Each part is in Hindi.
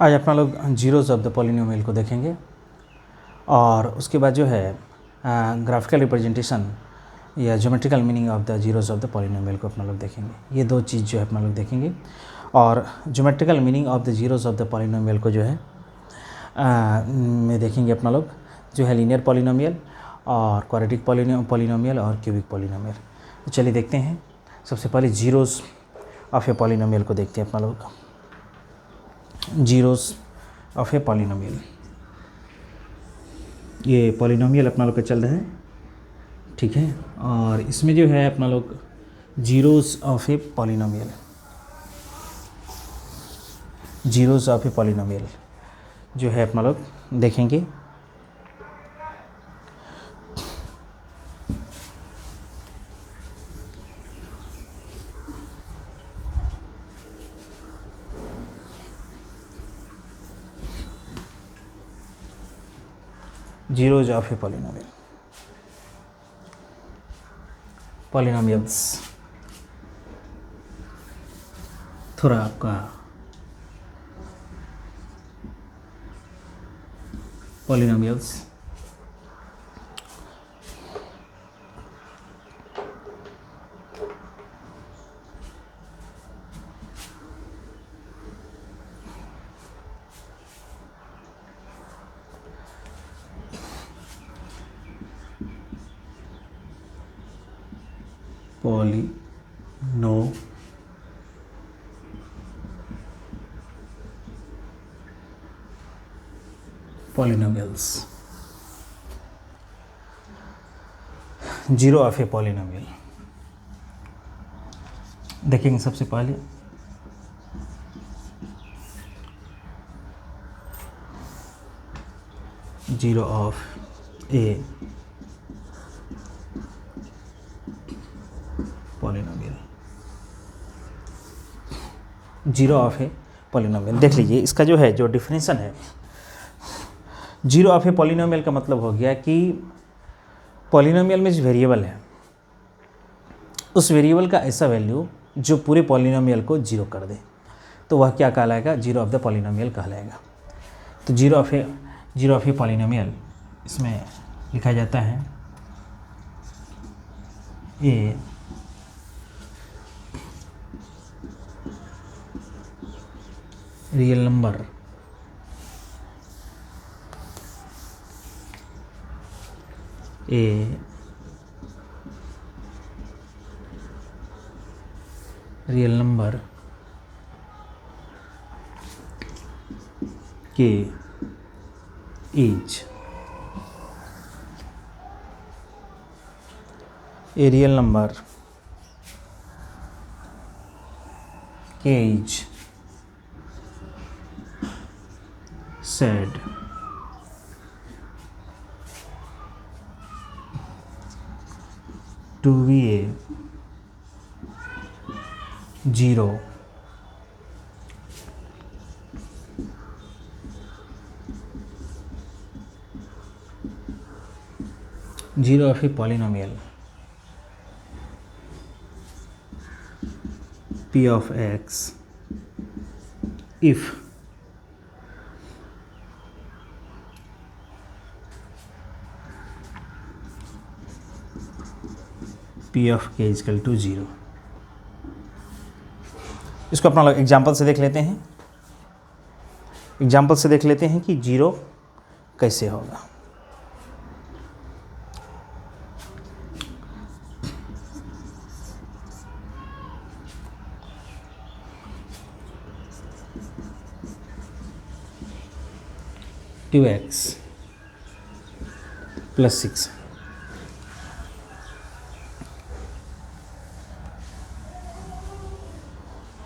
आज अपना लोग जीरोज़ ऑफ द पॉलिनोमियल को देखेंगे और उसके बाद जो है ग्राफिकल रिप्रेजेंटेशन या geometrical meaning of the zeros of the polynomial को अपना लोग देखेंगे। ये दो चीज़ जो है अपना लोग देखेंगे। और geometrical meaning of the zeros of the polynomial को जो है में देखेंगे अपना लोग, जो है लीनियर पॉलिनोमियल और क्वाड्रेटिक पॉलिनोमियल और क्यूबिक पॉलिनोमियल। तो चलिए देखते हैं। सबसे पहले जीरोज़ ऑफ ए पॉलिनोमियल को देखते हैं अपना लोग। जीरोज़ ऑफ ए पॉलिनोमियल, ये पॉलिनोमियल अपना लोग का चल रहा है, ठीक है। और इसमें जो है अपना लोग zeros of a polynomial, zeros of a polynomial जो है अपना लोग देखेंगे। Zeros of a polynomial, polynomials थोड़ा आपका polynomials polynomials, zero of a polynomial देखेंगे। सबसे पहले zero of a polynomial, zero of a polynomial देख लीजिए। इसका जो है जो डिफिनेशन है, जीरो ऑफ ए पॉलिनोमियल का मतलब हो गया कि पॉलिनोमियल में जो वेरिएबल है उस वेरिएबल का ऐसा वैल्यू जो पूरे पॉलिनोमियल को जीरो कर दे, तो वह क्या कहलाएगा? जीरो ऑफ द पॉलिनोमियल कहलाएगा। तो जीरो ऑफ ए पॉलिनोमियल इसमें लिखा जाता है ए real number A real number k is a real number k is said to be a zero of a polynomial p of x if p of k equal to zero. इसको अपना लोग एग्जाम्पल से देख लेते हैं। एग्जाम्पल से देख लेते हैं कि जीरो कैसे होगा। टू एक्स प्लस 6,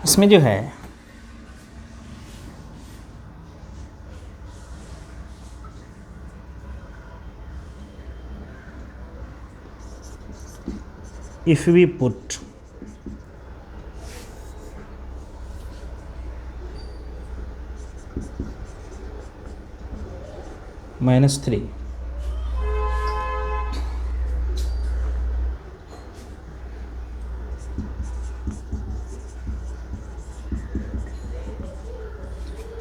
इसमें जो है if we put -3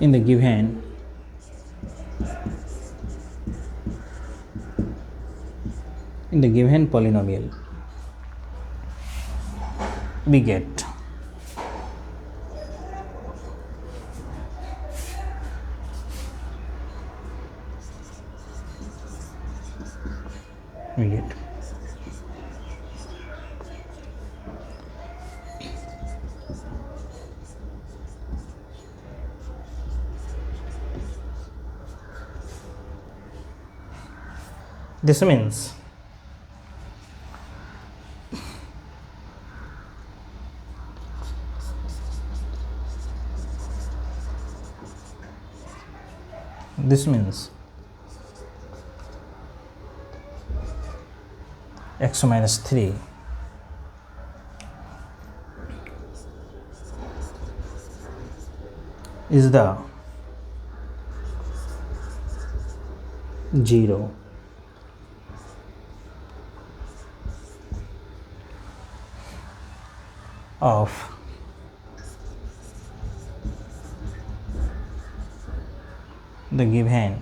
in the given polynomial we get this means x minus 3 is the 0 of the given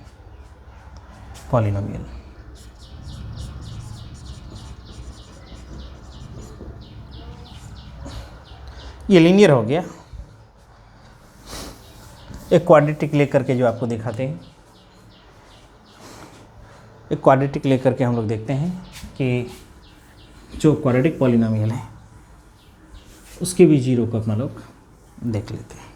polynomial. ये लीनियर हो गया। एक क्वाड्रेटिक लेकर के जो आपको दिखाते हैं, एक क्वाड्रेटिक लेकर के हम लोग देखते हैं कि जो क्वाड्रेटिक पॉलिनोमियल है उसके भी जीरो को अपना लोग देख लेते हैं।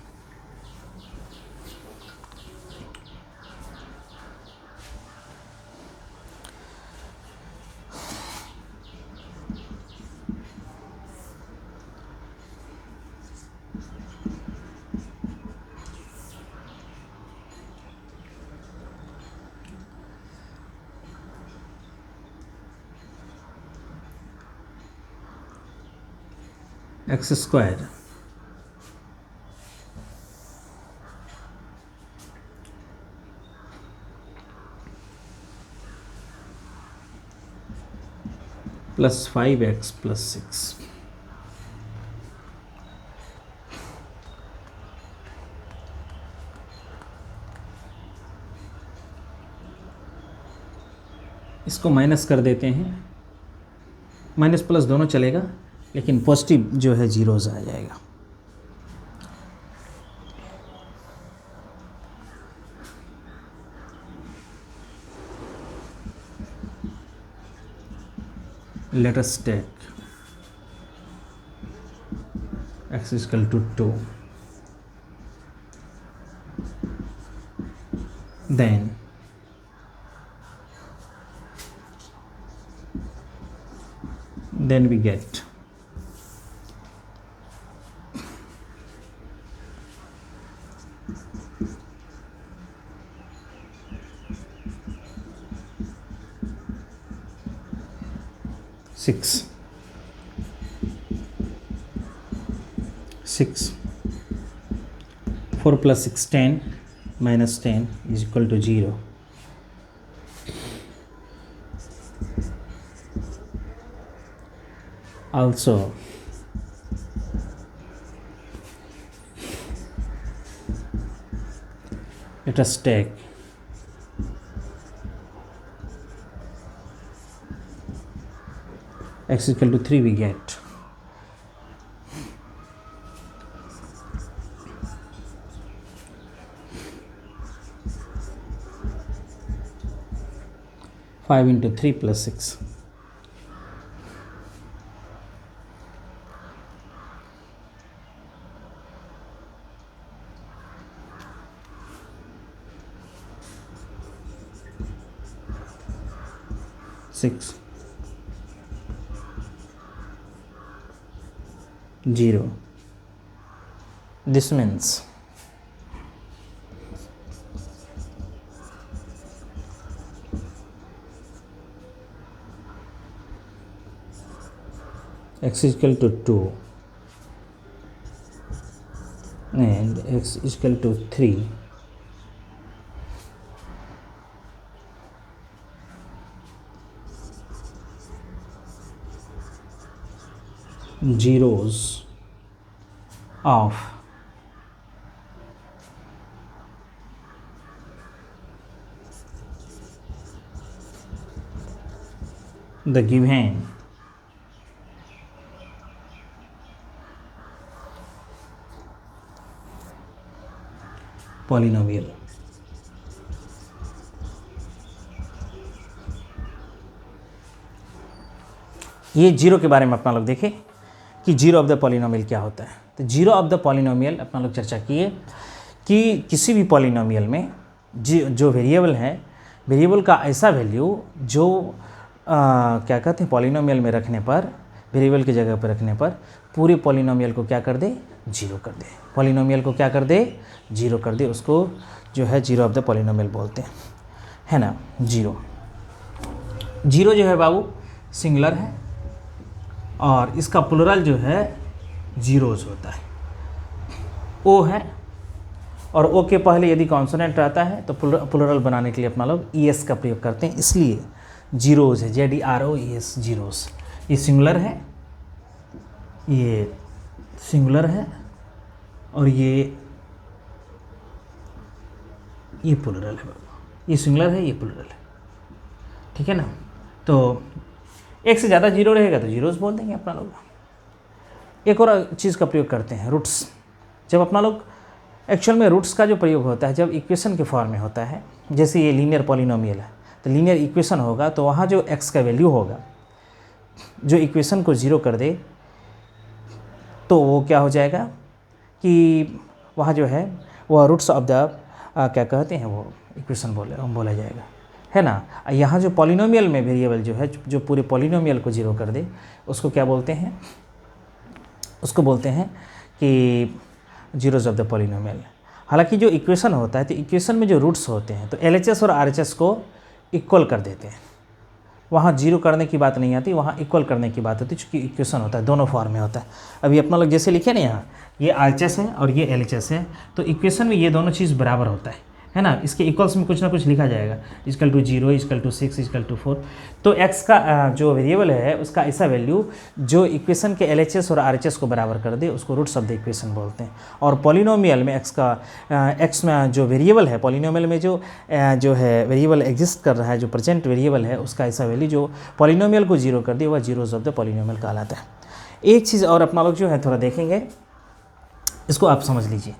X square plus 5x plus 6 इसको माइनस कर देते हैं। माइनस प्लस दोनों चलेगा, लेकिन पॉजिटिव जो है जीरोज आ जाएगा। Let us take x is equal to 2, then we get six. 4 plus 6 10 minus 10 is equal to 0. Also let us take x is equal to 3, we get 5 into 3 plus 6. Six, 0. This means x is equal to 2 and x is equal to 3. Zeros of the given polynomial ये जीरो के बारे में अपना लोग देखें कि जीरो ऑफ द पॉलिनोमियल क्या होता है। तो जीरो ऑफ द पॉलिनोमियल अपना लोग चर्चा किए कि किसी भी पॉलिनोमियल में जो वेरिएबल है, वेरिएबल का ऐसा वैल्यू जो क्या कहते हैं पॉलिनोमियल में रखने पर, वेरिएबल की जगह पर रखने पर पूरे पॉलिनोमियल को क्या कर दे, जीरो कर दे। पॉलिनोमियल को क्या कर दे, जीरो कर दे। उसको जो है जीरो ऑफ द पॉलिनोमियल बोलते हैं, है ना। जीरो जीरो जो है बाबू सिंगुलर है और इसका प्लुरल जो है जीरोज होता है। ओ है और ओ के पहले यदि कॉन्सोनेंट रहता है तो प्लुरल बनाने के लिए अपना लोग ES का प्रयोग करते हैं, इसलिए जीरोज है, ZEROES जीरोस। ये सिंगुलर है, ये सिंगुलर है और ये प्लुरल है। ये सिंगुलर है, ये प्लुरल है, ठीक है ना। तो एक से ज़्यादा जीरो रहेगा तो जीरोस बोल देंगे अपना लोग। एक और चीज़ का प्रयोग करते हैं, रूट्स। जब अपना लोग एक्चुअल में रूट्स का जो प्रयोग होता है जब इक्वेशन के फॉर्म में होता है, जैसे ये लीनियर पॉलिनोमियल है तो लीनियर इक्वेशन होगा, तो वहाँ जो x का वैल्यू होगा जो इक्वेशन को ज़ीरो कर दे तो वो क्या हो जाएगा कि वहाँ जो है वो रूट्स ऑफ द क्या कहते हैं वो इक्वेशन बोला जाएगा, है ना। यहाँ जो पॉलिनोमियल में वेरिएबल जो है जो पूरे पॉलिनोमियल को जीरो कर दे उसको क्या बोलते हैं, उसको बोलते हैं कि जीरोज ऑफ द पॉलिनोमियल। हालांकि जो इक्वेशन होता है तो इक्वेशन में जो रूट्स होते हैं तो LHS और RHS को इक्वल कर देते हैं, वहाँ जीरो करने की बात नहीं आती, वहाँ इक्वल करने की बात होती है, चूँकि इक्वेशन होता है दोनों फॉर्म में होता है। अभी अपना लोग जैसे लिखे ना यहाँ ये RHS है और ये LHS है, तो इक्वेशन में ये दोनों चीज़ बराबर होता है ना। इसके इक्वल्स में कुछ ना कुछ लिखा जाएगा, equal to 0, equal to 6, equal to 4। तो x का जो वेरिएबल है उसका ऐसा वैल्यू जो इक्वेशन के LHS और RHS को बराबर कर दे उसको रूट्स ऑफ द इक्वेशन बोलते हैं। और पॉलिनोमियल में x में जो वेरिएबल है, पॉलिनोमियल में जो है वेरिएबल एग्जिस्ट कर रहा है, जो प्रेजेंट वेरिएबल है उसका ऐसा वैल्यू जो पॉलिनोमियल को जीरो कर दे वह जीरोज ऑफ द पॉलिनोमियल कहलाता है। एक चीज़ और अपना लोग जो है थोड़ा देखेंगे, इसको आप समझ लीजिए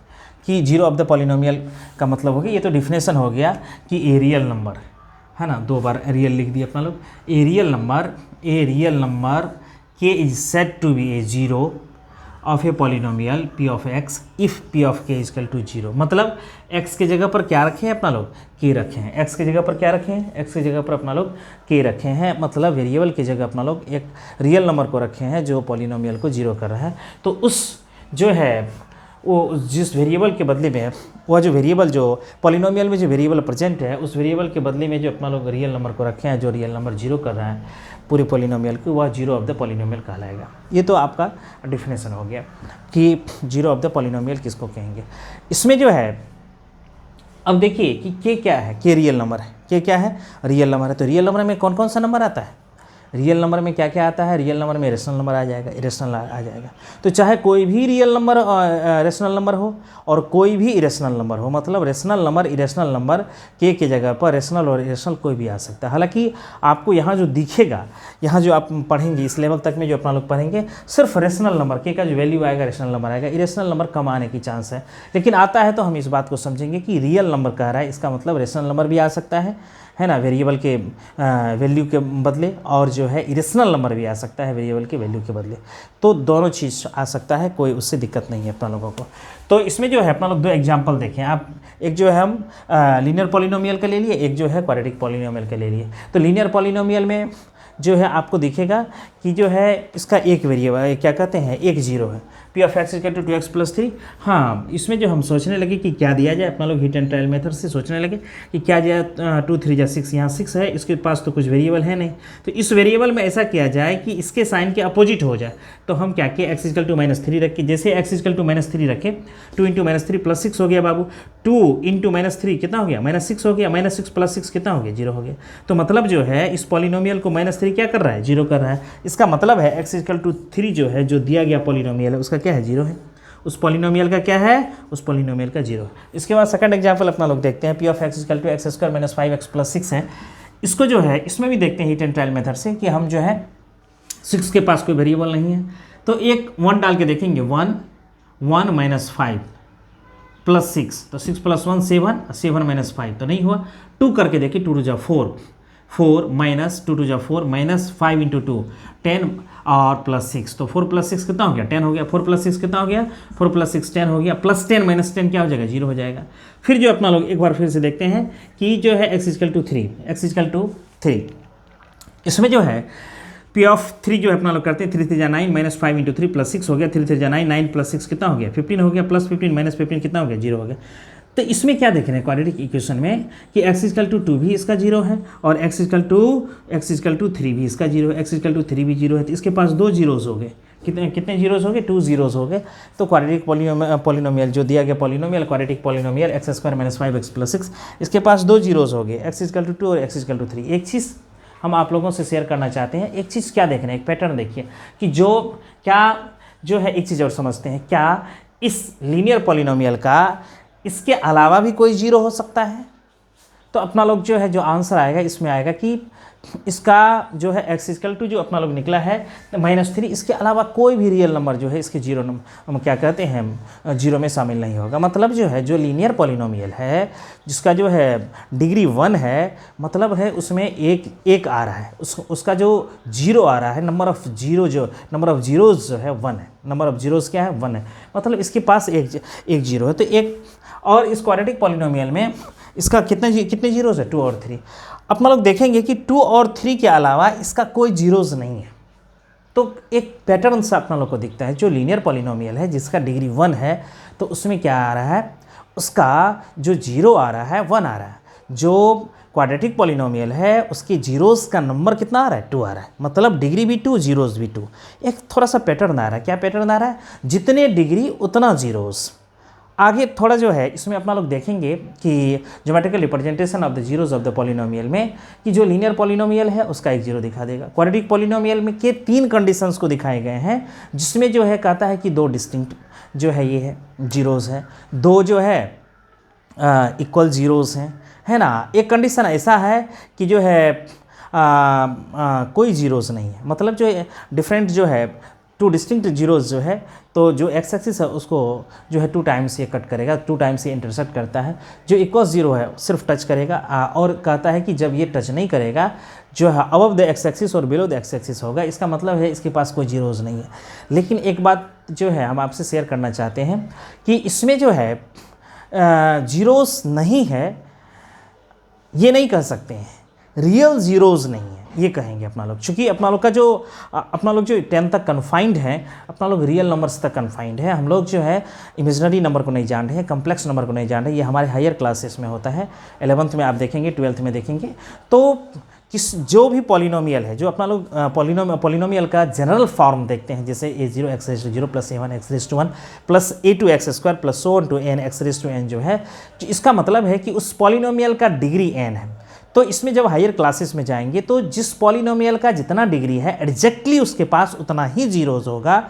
कि जीरो ऑफ द पॉलिनोमियल का मतलब हो गया, ये तो डिफिनेशन हो गया कि ए रियल नंबर, है ना, 2 बार रियल लिख दिया अपना लोग। A real number k is said to be a zero of a polynomial p of x if p of k equal to 0। मतलब x के जगह पर क्या रखे हैं अपना लोग, k रखे हैं। x के जगह पर क्या रखे हैं, x के जगह पर अपना लोग k रखे हैं। मतलब वेरिएबल की जगह अपना लोग एक रियल नंबर को रखे हैं जो पॉलिनोमियल को जीरो कर रहा है। तो उस जो है वो जिस वेरिएबल के बदले में वह जो वेरिएबल जो पॉलिनोमियल में जो वेरिएबल प्रेजेंट है उस वेरिएबल के बदले में जो अपना लोग रियल नंबर को रखे हैं, जो रियल नंबर जीरो कर रहा है पूरे पॉलिनोमियल को, वह जीरो ऑफ द पॉलिनोमियल कहलाएगा। ये तो आपका डिफिनेशन हो गया कि जीरो ऑफ द पॉलिनोमियल किसको कहेंगे। इसमें जो है अब देखिए कि के क्या है, के रियल नंबर है, के क्या है, रियल नंबर है। तो रियल नंबर में कौन कौन सा नंबर आता है, रियल नंबर में क्या क्या आता है, रियल नंबर में रेशनल नंबर आ जाएगा, इरेशनल आ जाएगा। तो चाहे कोई भी रियल नंबर रेशनल नंबर हो और कोई भी इरेशनल नंबर हो, मतलब रेशनल नंबर इरेशनल नंबर के जगह पर रेशनल और इरेशनल कोई भी आ सकता है। हालांकि आपको यहाँ जो दिखेगा, यहाँ जो आप पढ़ेंगे इस लेवल तक में जो अपना लोग पढ़ेंगे सिर्फ रेशनल नंबर के का जो वैल्यू आएगा रेशनल नंबर आएगा, इरेशनल नंबर कम आने की चांस है। लेकिन आता है तो हम इस बात को समझेंगे कि रियल नंबर कह रहा है, इसका मतलब रेशनल नंबर भी आ सकता है ना, वेरिएबल के वैल्यू के बदले, और जो है इरेशनल नंबर भी आ सकता है वेरिएबल के वैल्यू के बदले। तो दोनों चीज़ आ सकता है, कोई उससे दिक्कत नहीं है अपना लोगों को। तो इसमें जो है अपना लोग 2 एग्जाम्पल देखें आप, एक जो है हम लीनियर पॉलिनोमियल का ले लिए, एक जो है क्वाड्रेटिक पॉलिनोमियल का ले लिए। तो लीनियर पॉलिनोमियल में जो है आपको दिखेगा कि जो है इसका एक वेरिएबल क्या कहते हैं, एक जीरो है, p of x equal to 2x plus 3। हाँ, इसमें जो हम सोचने लगे कि क्या दिया जाए, अपना लोग हिट एंड ट्रायल मेथड से सोचने लगे कि क्या जाए, 2 3 जा 6, यहाँ 6 है, इसके पास तो कुछ वेरिएबल है नहीं, तो इस वेरिएबल में ऐसा किया जाए कि इसके साइन के अपोजिट हो जाए। तो हम क्या किए, x इक्वल टू -3 रख के, जैसे x इक्वल टू -3 रखे 2 इंटू -3 प्लस 6 हो गया बाबू, 2 इंटू -3 कितना हो गया, -6 हो गया, -6 प्लस 6 कितना हो गया, 0 हो गया। तो मतलब जो है इस पॉलिनोमियल को -3 क्या कर रहा है, 0 कर रहा है। इसका मतलब है x इक्वल टू 3 जो है जो दिया गया पॉलिनोमियल है उसका क्या है, 0 है। उस पॉलिनोमियल का क्या है, उस पॉलिनोमियल का 0 है। इसके बाद सेकंड एग्जांपल अपना लोग देखते हैं, p of x equal to x² - 5x plus 6 है। इसको जो है इसमें भी देखते हैं हीट एंड ट्रायल मेथड से कि हम जो है 6 के पास कोई वेरिएबल नहीं है, तो एक 1 डाल के देखेंगे, 1 माइनस 5 प्लस 6, तो 6 प्लस 1 7, 7 माइनस 5 तो नहीं हुआ। 2 करके देखिए, 2 टू जा 4, 4 माइनस 2 टू जा 4 माइनस 5 इंटू 2 10 और प्लस 6, तो 4 प्लस 6 कितना हो गया, 10 हो गया। 4 प्लस 6 कितना हो गया, 4 प्लस 6 10 हो गया, प्लस 10 माइनस 10 क्या हो जाएगा, 0 हो जाएगा। फिर जो अपना लोग एक बार फिर से देखते हैं कि जो है x equal to 3, x equal to 3, इसमें जो है पी ऑफ 3 जो है अपना लोग करते हैं, 3 3 जा 9 माइनस 5 इंटू 3 प्लस 6 हो गया, 3 3 जा 9, 9 प्लस 6 कितना हो गया, 15 हो गया, प्लस 15 माइनस 15 कितना हो गया, 0 हो गया। तो इसमें क्या देख रहे हैं क्वाड्रेटिक इक्वेशन में कि x इक्वल टू 2 भी इसका 0 है और x इक्वल टू 3 भी इसका 0 है, x इक्वल टू 3 भी 0 है, तो इसके पास 2 जीरोस हो गए। कितने जीरोस हो गए, 2 जीरोस हो गए। तो क्वाड्रेटिक पॉलिनोमियल जो दिया गया polynomial quadratic polynomial x square minus 5x plus 6, इसके पास 2 जीरोस हो गए, x इक्वल टू 2 और x इक्वल टू 3। एक चीज़ हम आप लोगों से शेयर करना चाहते हैं, एक चीज़ क्या देख रहे हैं, एक पैटर्न देखिए कि जो है एक चीज़ और समझते हैं, क्या इस लीनियर पॉलिनोमियल का इसके अलावा भी कोई जीरो हो सकता है। तो अपना लोग जो है जो आंसर आएगा इसमें आएगा कि इसका जो है x इक्वल टू जो अपना लोग निकला है -3, इसके अलावा कोई भी रियल नंबर जो है इसके जीरो हम क्या कहते हैं, जीरो में शामिल नहीं होगा। मतलब जो है जो लीनियर पॉलिनोमियल है जिसका जो है डिग्री 1 है, मतलब है उसमें एक आ रहा है, उसका जो जीरो आ रहा है, नंबर ऑफ जीरोज जो है 1 है, नंबर ऑफ जीरोज क्या है, 1 है, मतलब इसके पास एक जीरो है। तो एक और इस क्वाड्रेटिक पॉलिनोमियल में इसका कितने जीरोज है, 2 और 3। अपना लोग देखेंगे कि 2 और 3 के अलावा इसका कोई जीरोज नहीं है। तो एक पैटर्न सा अपना लोग को दिखता है, जो लीनियर पॉलिनोमियल है जिसका डिग्री 1 है, तो उसमें क्या आ रहा है, उसका जो जीरो आ रहा है 1 आ रहा है। जो क्वाड्रेटिक पॉलिनोमियल है उसके जीरोस का नंबर कितना आ रहा है, 2 आ रहा है, मतलब डिग्री भी 2 जीरोस भी 2। एक थोड़ा सा पैटर्न आ रहा है, क्या पैटर्न आ रहा है, जितने डिग्री उतना जीरोस। आगे थोड़ा जो है इसमें अपना लोग देखेंगे कि geometrical representation of the zeros of the polynomial में कि जो लीनियर पॉलिनोमियल है उसका एक जीरो दिखा देगा। क्वाड्रेटिक पॉलिनोमियल में के 3 कंडीशंस को दिखाए गए हैं, जिसमें जो है कहता है कि 2 डिस्टिंक्ट जो है ये है जीरोस हैं, 2 जो है इक्वल जीरोस हैं, है ना। एक कंडीशन ऐसा है कि जो है कोई जीरोस नहीं है, मतलब जो डिफरेंट जो है 2 डिस्टिंक्ट जीरोस जो है, तो जो एक्स एक्सिस है उसको जो है 2 टाइम्स ये कट करेगा, 2 टाइम्स ये इंटरसेक्ट करता है। जो इक्वल जीरो है सिर्फ टच करेगा, और कहता है कि जब ये टच नहीं करेगा जो है अबव द एक्स एक्सिस और बिलो द एक्स एक्सिस होगा, इसका मतलब है इसके पास कोई जीरोज़ नहीं है। लेकिन एक बात जो है हम आपसे शेयर करना चाहते हैं कि इसमें जो है जीरोस नहीं है ये नहीं कह सकते हैं, रियल जीरोज़ नहीं है ये कहेंगे अपना लोग, क्योंकि अपना लोग का जो 10 तक कन्फाइंड है, अपना लोग रियल नंबर्स तक कन्फाइंड है। हम लोग जो है इमेजिनरी नंबर को नहीं जान रहे हैं, कम्प्लेक्स नंबर को नहीं जान रहे, ये हमारे हायर क्लासेस में होता है, 11th में आप देखेंगे, 12th में देखेंगे। तो जो भी पॉलिनोमियल है, जो अपना लोग पॉलिनोमियल का जनरल फॉर्म देखते हैं, जैसे a0 x raise to 0 plus a1 x raise to 1 plus a2 x square plus so on to n x raise to n जो है, इसका मतलब है कि उस पॉलिनोमियल का डिग्री n है। तो इसमें जब हायर क्लासेस में जाएंगे तो जिस पॉलिनोमियल का जितना डिग्री है एग्जैक्टली उसके पास उतना ही जीरोज़ होगा।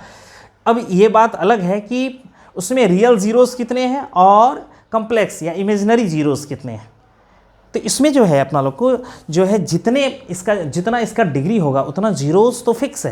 अब ये बात अलग है कि उसमें रियल जीरोज़ कितने हैं और कम्प्लेक्स या इमेजिनरी जीरोज़ कितने हैं। तो इसमें जो है अपना लोग को जो है जितना इसका डिग्री होगा उतना जीरोज़ तो फिक्स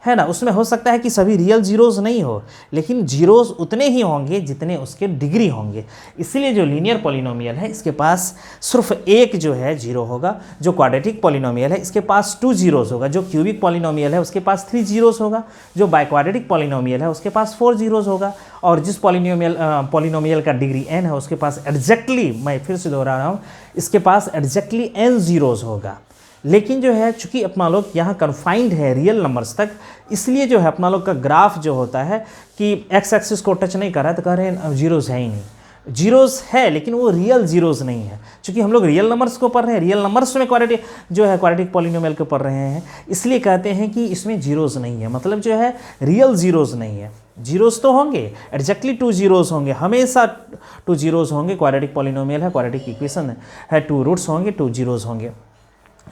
है ना। उसमें हो सकता है कि सभी रियल जीरोज़ नहीं हो, लेकिन जीरोज़ उतने ही होंगे जितने उसके डिग्री होंगे। इसलिए जो लीनियर पॉलिनोमियल है इसके पास सिर्फ एक जो है जीरो होगा। जो क्वाड्रेटिक पॉलिनोमियल है इसके पास 2 जीरोज़ होगा। जो क्यूबिक पॉलिनोमियल है उसके पास 3 जीरोज़ होगा। जो बाइक्वाड्रेटिक पॉलिनोमियल है उसके पास 4 जीरोज़ होगा। और जिस पॉलिनोमियल का डिग्री n है उसके पास एग्जैक्टली, मैं फिर से दोहरा रहा हूँ, इसके पास एग्जैक्टली n जीरोज़ होगा। लेकिन जो है चूँकि अपना लोग यहाँ कन्फाइंड है रियल नंबर्स तक, इसलिए जो है अपना लोग का ग्राफ जो होता है कि एक्स एक्सिस को टच नहीं कर रहा है, तो कह रहे हैं जीरोज़ है ही नहीं। जीरोज़ है लेकिन वो रियल जीरोज़ नहीं है, क्योंकि हम लोग रियल नंबर्स को पढ़ रहे हैं, रियल नंबर्स में क्वाड्रेटिक पॉलिनोमियल को पढ़ रहे हैं, इसलिए कहते हैं कि इसमें जीरोज़ नहीं है। मतलब जो है रियल जीरोज़ नहीं है। जीरोज़ तो होंगे, एग्जैक्टली 2 जीरोज़ होंगे, हमेशा 2 जीरोज़ होंगे। क्वाड्रेटिक पॉलिनोमियल है, क्वाड्रेटिक इक्वेशन है, 2 रूट्स होंगे, 2 जीरोज़ होंगे।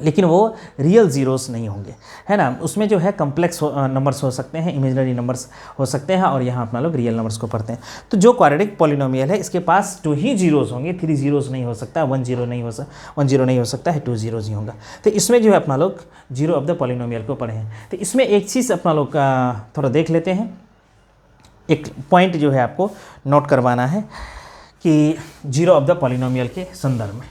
लेकिन वो रियल ज़ीरोस नहीं होंगे, है ना। उसमें जो है कम्प्लेक्स नंबर्स हो सकते हैं, इमेजिनरी नंबर्स हो सकते हैं, और यहाँ अपना लोग रियल नंबर्स को पढ़ते हैं। तो जो क्वाड्रेटिक पॉलिनोमियल है इसके पास 2 ही जीरोस होंगे, 3 जीरोस नहीं हो सकता, 1 जीरो नहीं हो सकता, 1 जीरो नहीं हो सकता है, 2 जीरोस ही होगा। तो इसमें जो है अपना लोग जीरो ऑफ द पॉलिनोमियल को पढ़े हैं। तो इसमें एक चीज़ अपना लोग थोड़ा देख लेते हैं, एक पॉइंट जो है आपको नोट करवाना है कि जीरो ऑफ द पॉलिनोमियल के संदर्भ में,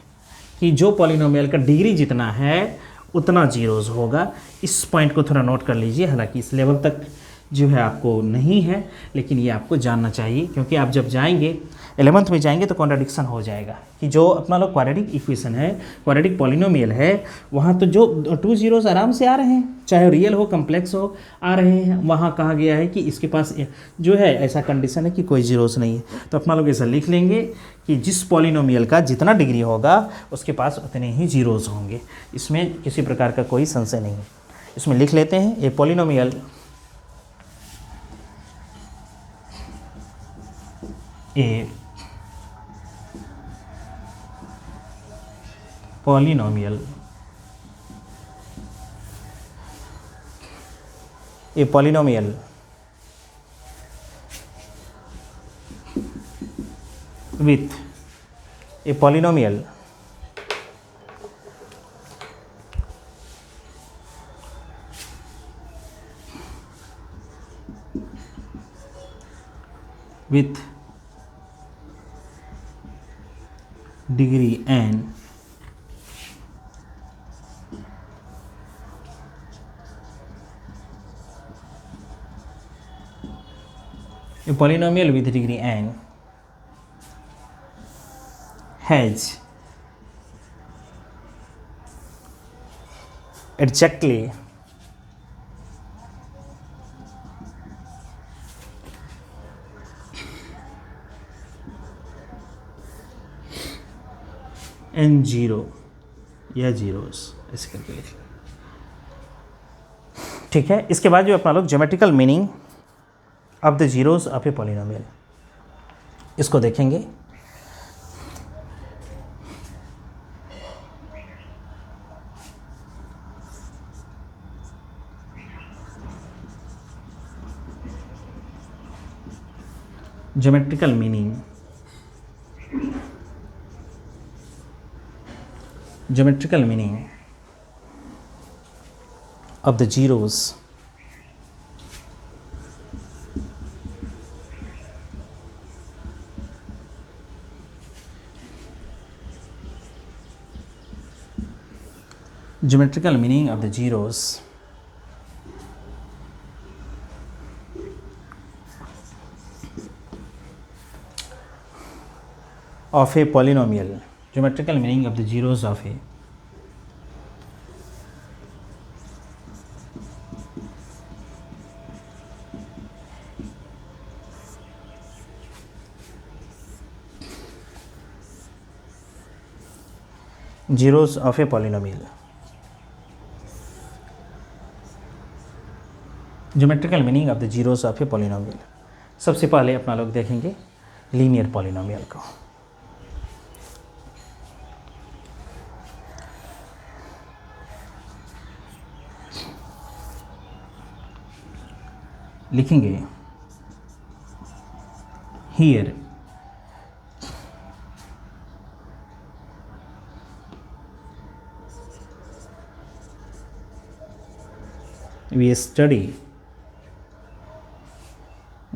कि जो पॉलिनोमियल का डिग्री जितना है उतना जीरोज़ होगा। इस पॉइंट को थोड़ा नोट कर लीजिए। हालांकि इस लेवल तक जो है आपको नहीं है, लेकिन ये आपको जानना चाहिए, क्योंकि आप जब जाएंगे 11th में जाएंगे तो कॉन्ट्राडिक्शन हो जाएगा कि जो अपना लोग क्वाड्रेटिक इक्वेशन है, क्वाड्रेटिक पॉलिनोमियल है, वहाँ तो जो 2 जीरोज़ आराम से आ रहे हैं, चाहे रियल हो कम्प्लेक्स हो, आ रहे हैं। वहाँ कहा गया है कि इसके पास जो है ऐसा कंडीशन है कि कोई जीरोस नहीं है। तो अपना लोग ऐसा लिख लेंगे कि जिस पॉलिनोमियल का जितना डिग्री होगा उसके पास उतने ही जीरोस होंगे। इसमें किसी प्रकार का कोई संशय नहीं है। इसमें लिख लेते हैं ये polynomial a polynomial with a polynomial with degree n a polynomial with degree n has exactly n zero या जीरोस, ऐसे करके लिख लें। ठीक है। इसके बाद जो अपना लोग geometrical meaning of the zeros of a polynomial, इसको देखेंगे। Geometrical meaning of the zeros of a polynomial, geometrical meaning of the zeros of a zeros of a polynomial। Geometrical meaning of the zeros of a polynomial. सबसे पहले अपना लोग देखेंगे लीनियर पॉलिनोमियल को। लिखेंगे here we study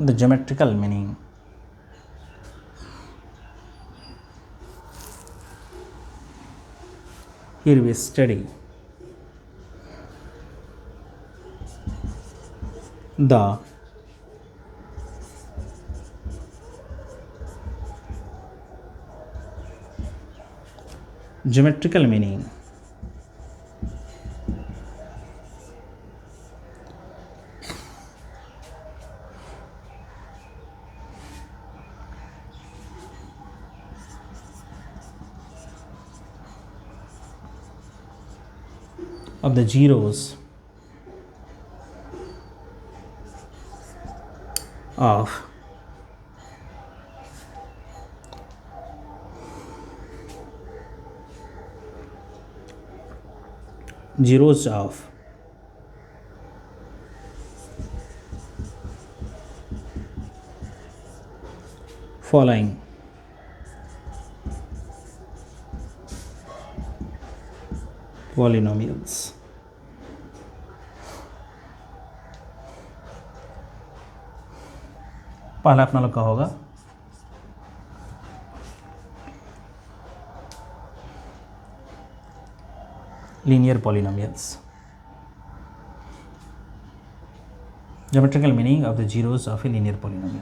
the geometrical meaning here we study the geometrical meaning of the zeros of zeros of following polynomials. पहला अपना लोग का होगा linear polynomials. Geometrical meaning of the zeros of a linear polynomial.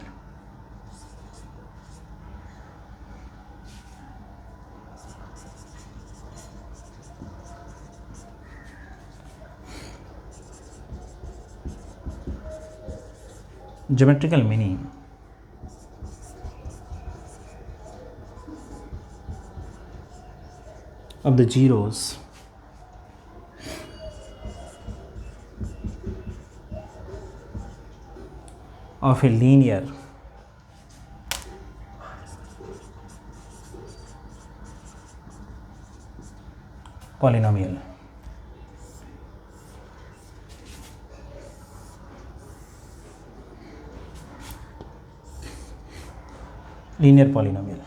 Geometrical meaning of the zeros of a linear polynomial. Linear polynomial.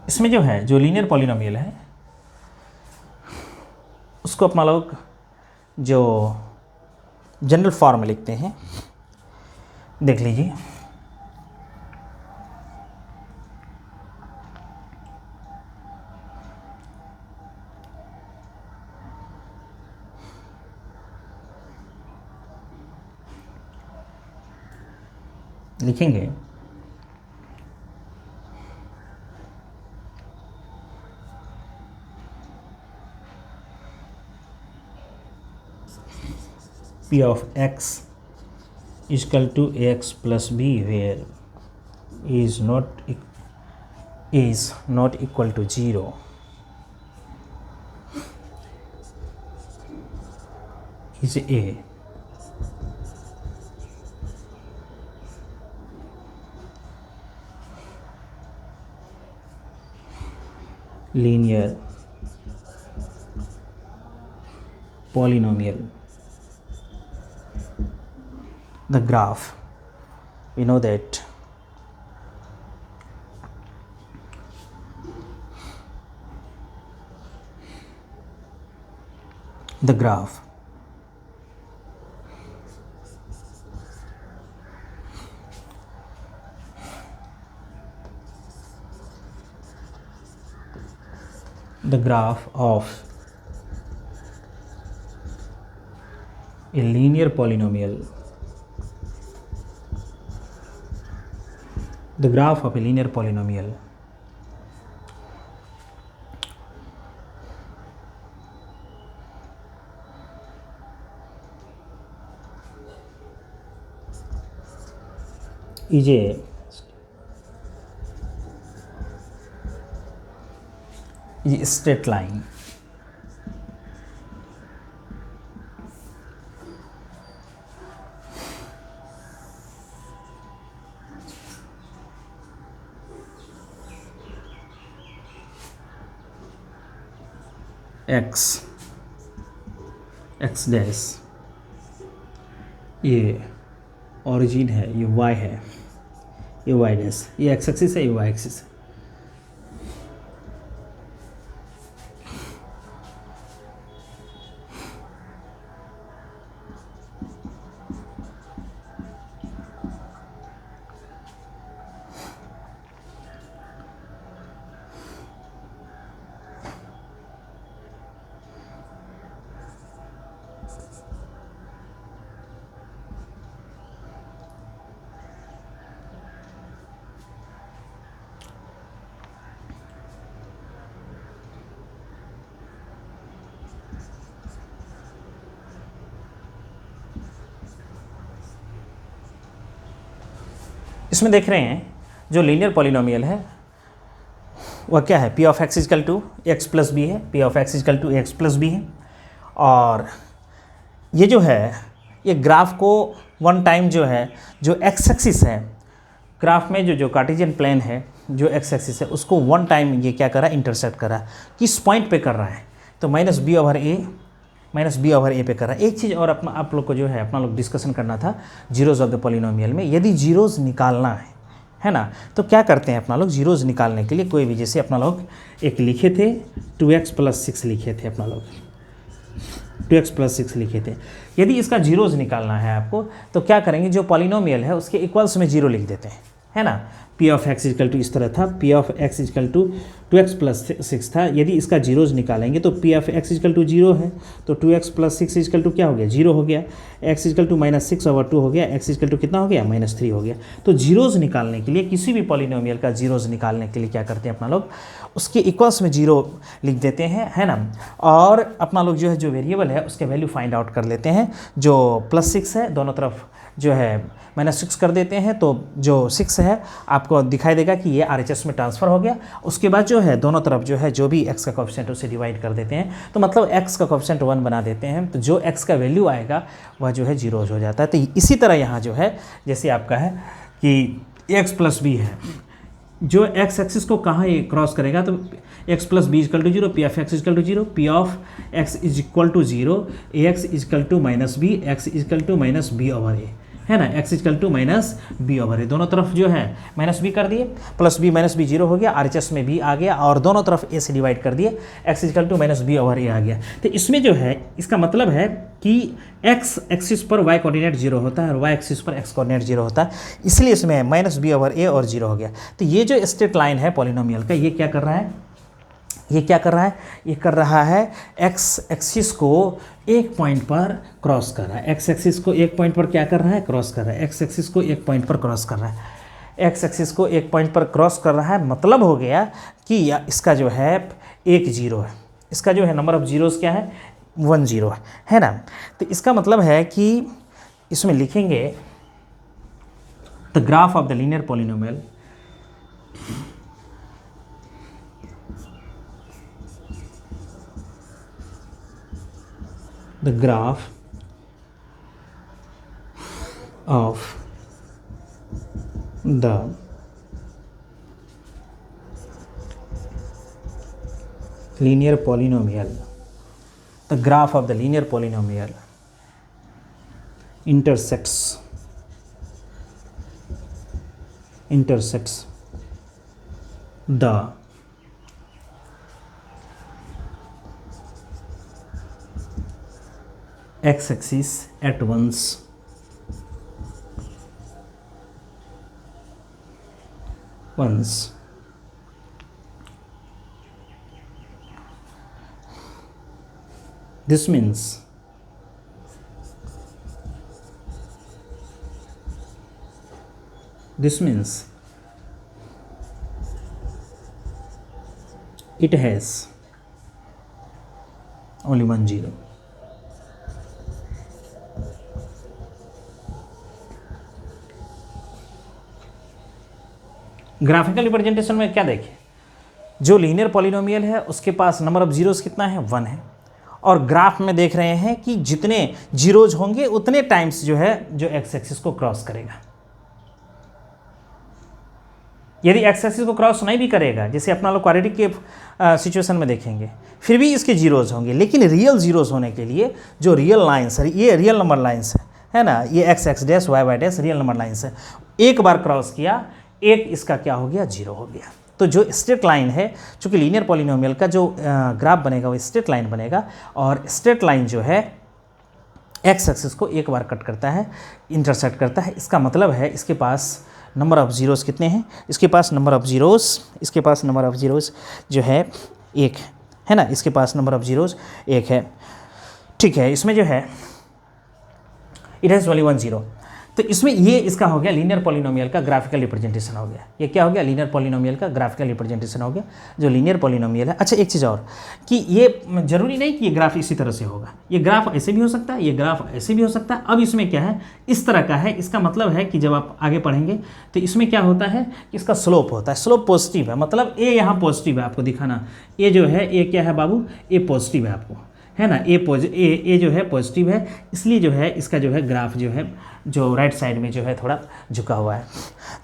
इसमें जो है जो लीनियर पॉलिनोमियल है उसको अपना लोग जो जनरल फॉर्म में लिखते हैं, देख लीजिए। लिखेंगे P of x is equal to ax plus b, where is not equal to 0. Is a linear polynomial. The graph, we know that the graph of a linear polynomial, the graph of a linear polynomial is a straight line. x dash ये ओरिजिन है, ये y है, ये y डैश, ये x एक्सिस है, ये y एक्सिस है। इसमें देख रहे हैं जो लीनियर पॉलिनोमियल है वह क्या है, P of x is equal to X plus B है, P of x is equal to X plus B है। और ये जो है ये ग्राफ को वन टाइम जो है जो एक्स एक्सिस है ग्राफ में जो कार्टेशियन प्लेन है जो एक्स एक्सिस है उसको वन टाइम ये क्या कर रहा है, इंटरसेक्ट कर रहा है। किस पॉइंट पे कर रहा है, तो माइनस बी ओवर ए पे कर रहा है। एक चीज़ और आप लोग को जो है अपना लोग डिस्कशन करना था जीरोज़ ऑफ द पॉलिनोमियल में, यदि जीरोज़ निकालना है ना, तो क्या करते हैं अपना लोग जीरोज़ निकालने के लिए कोई भी, जैसे अपना लोग एक लिखे थे 2x + 6 लिखे थे, अपना लोग 2x + 6 लिखे थे। यदि इसका जीरोज़ निकालना है आपको तो क्या करेंगे, जो पॉलिनोमियल है उसके इक्वल्स में जीरो लिख देते हैं, है ना। P of x is equal to इस तरह था, p of x is equal to 2x + 6 था। यदि इसका जीरोज़ निकालेंगे तो p of x is equal to 0 है, तो 2x + 6 इजकल टू क्या हो गया, 0 हो गया। x इजकल टू -6/2 हो गया, x इजकल टू कितना हो गया, -3 हो गया। तो जीरोज़ निकालने के लिए, किसी भी पॉलिनोमियल का जीरोज़ निकालने के लिए क्या करते हैं अपना लोग, उसके इक्वल्स में जीरो लिख देते हैं, है ना। और अपना लोग जो है जो वेरिएबल है उसके वैल्यू फाइंड आउट कर लेते हैं। जो +6 है दोनों तरफ जो है -6 कर देते हैं, तो जो 6 है आपको दिखाई देगा कि ये RHS में ट्रांसफ़र हो गया। उसके बाद जो है दोनों तरफ जो है जो भी x का कोएफिशिएंट उसे डिवाइड कर देते हैं, तो मतलब x का कोएफिशिएंट 1 बना देते हैं, तो जो x का वैल्यू आएगा वह जो है जीरोज़ हो जाता है। तो इसी तरह यहाँ जो है जैसे आपका है कि x + b है, जो x एक्सिस को कहाँ ये क्रॉस करेगा, तो x + b = 0, p of x = 0, p of x = 0, ax = -b, x = -b/a, है ना। x = -b/a, दोनों तरफ जो है -b कर दिए, +b -b 0 हो गया, RHS में b आ गया और दोनों तरफ a से डिवाइड कर दिए, x = -b/a आ गया। तो इसमें जो है इसका मतलब है कि x एक्सिस पर y कोऑर्डिनेट 0 होता है और y एक्सिस पर x कोऑर्डिनेट 0 होता है, इसलिए इसमें -b/a और 0 हो गया। तो ये जो स्ट्रेट लाइन है पॉलिनोमियल का, ये क्या कर रहा है, ये कर रहा है x एक्सिस को एक पॉइंट पर क्रॉस कर रहा है। x एक्सिस को एक पॉइंट पर क्या कर रहा है, क्रॉस कर रहा है। x एक्सिस को एक पॉइंट पर क्रॉस कर रहा है, x एक्सिस को एक पॉइंट पर क्रॉस कर रहा है। मतलब हो गया कि इसका जो है एक जीरो है, इसका जो है नंबर ऑफ जीरोज़ क्या है, 1 0 है ना। तो इसका मतलब है कि इसमें लिखेंगे the graph of the linear polynomial the graph of the linear polynomial, the graph of the linear polynomial intersects the x-axis at once this means it has only 1 0. Graphical representation में क्या देखें, जो लीनियर पॉलिनोमियल है उसके पास नंबर ऑफ जीरोज़ कितना है, 1 है। और ग्राफ में देख रहे हैं कि जितने जीरोज़ होंगे उतने टाइम्स जो है जो एक्स एक्सिस को क्रॉस करेगा। यदि एक्स एक्सिस को क्रॉस नहीं भी करेगा, जैसे अपना लोग क्वाड्रेटिक के सिचुएशन में देखेंगे, फिर भी इसके जीरोज़ होंगे, लेकिन रियल जीरोज़ होने के लिए जो रियल लाइन्स है, ये रियल नंबर लाइन्स है ना, ये x x dash y y dash real number lines है। एक बार क्रॉस किया, एक इसका क्या हो गया, 0 हो गया। तो जो स्ट्रेट लाइन है, चूँकि लीनियर पॉलिनोमियल का जो ग्राफ बनेगा वो स्ट्रेट लाइन बनेगा, और स्ट्रेट लाइन जो है एक्स एक्सिस को एक बार कट करता है, इंटरसेक्ट करता है। इसका मतलब है इसके पास नंबर ऑफ़ ज़ीरोज़ कितने हैं, इसके पास नंबर ऑफ़ ज़ीरोज़ जो है 1 है ना, इसके पास नंबर ऑफ़ ज़ीरोज़ 1 है। ठीक है, इसमें जो है इट हैज़ ओनली 1 0। तो इसमें ये इसका हो गया लीनियर पॉलिनोमियल का ग्राफिकल रिप्रेजेंटेशन हो गया। ये क्या हो गया? लीनियर पॉलिनोमियल का ग्राफिकल रिप्रेजेंटेशन हो गया, जो लीनियर पॉलिनोमियल है। अच्छा एक चीज़ और कि ये जरूरी नहीं कि ये ग्राफ इसी तरह से होगा, ये ग्राफ ऐसे भी हो सकता है, ये ग्राफ ऐसे भी हो सकता है। अब इसमें क्या है, इस तरह का है। इसका मतलब है कि जब आप आगे पढ़ेंगे तो इसमें क्या होता है कि इसका स्लोप होता है, स्लोप पॉजिटिव है, मतलब ए यहाँ पॉजिटिव है, आपको दिखाना ए जो है, ए क्या है बाबू, ए पॉजिटिव है आपको, है ना, ए जो है पॉजिटिव है, इसलिए जो है इसका जो है ग्राफ जो है जो राइट साइड में जो है थोड़ा झुका हुआ है,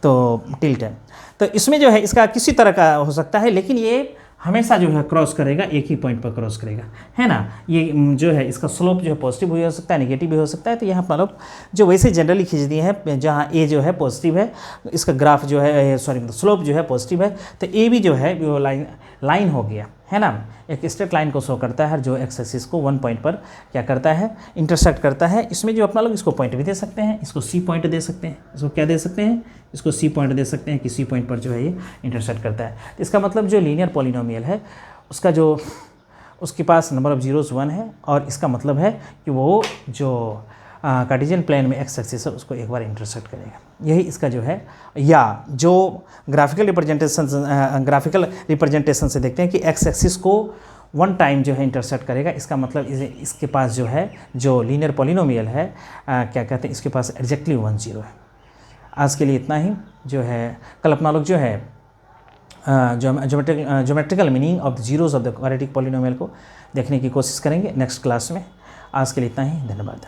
तो टिल्ट है। तो इसमें जो है इसका किसी तरह का हो सकता है, लेकिन ये हमेशा जो है क्रॉस करेगा, एक ही पॉइंट पर क्रॉस करेगा, है ना। ये जो है इसका स्लोप जो है पॉजिटिव भी हो सकता है, नेगेटिव भी हो सकता है। तो यहाँ पर लोग जो वैसे जनरली खींच दिए हैं, जहाँ ए जो है पॉजिटिव है, इसका ग्राफ जो है सॉरी स्लोप जो है पॉजिटिव है, तो ए भी जो है वो लाइन हो गया, है ना, एक स्ट्रेट लाइन को शो करता है जो एक्स एक्सिस को वन पॉइंट पर क्या करता है, इंटरसेक्ट करता है। इसमें जो अपना लोग इसको पॉइंट भी दे सकते हैं, इसको सी पॉइंट दे सकते हैं, इसको क्या दे सकते हैं, इसको सी पॉइंट दे सकते हैं कि सी पॉइंट पर जो है ये इंटरसेक्ट करता है। इसका मतलब जो लीनियर पॉलिनोमियल है उसका जो उसके पास नंबर ऑफ जीरोस 1 है, और इसका मतलब है कि वो जो कार्टेशियन प्लेन में एक्स एक्सिस है उसको एक बार इंटरसेक्ट करेगा। यही इसका जो है, या जो ग्राफिकल रिप्रेजेंटेशन से देखते हैं कि एक्स एक्सिस को वन टाइम जो है इंटरसेक्ट करेगा। इसका मतलब इसके पास जो है जो लीनियर पॉलिनोमियल है क्या कहते हैं, इसके पास एग्जैक्टली 1 0 है। आज के लिए इतना ही जो है, कल अपना लोग जो है geometrical meaning of the zeros of the quadratic polynomial को देखने की कोशिश करेंगे नेक्स्ट क्लास में। आज के लिए इतना ही, धन्यवाद।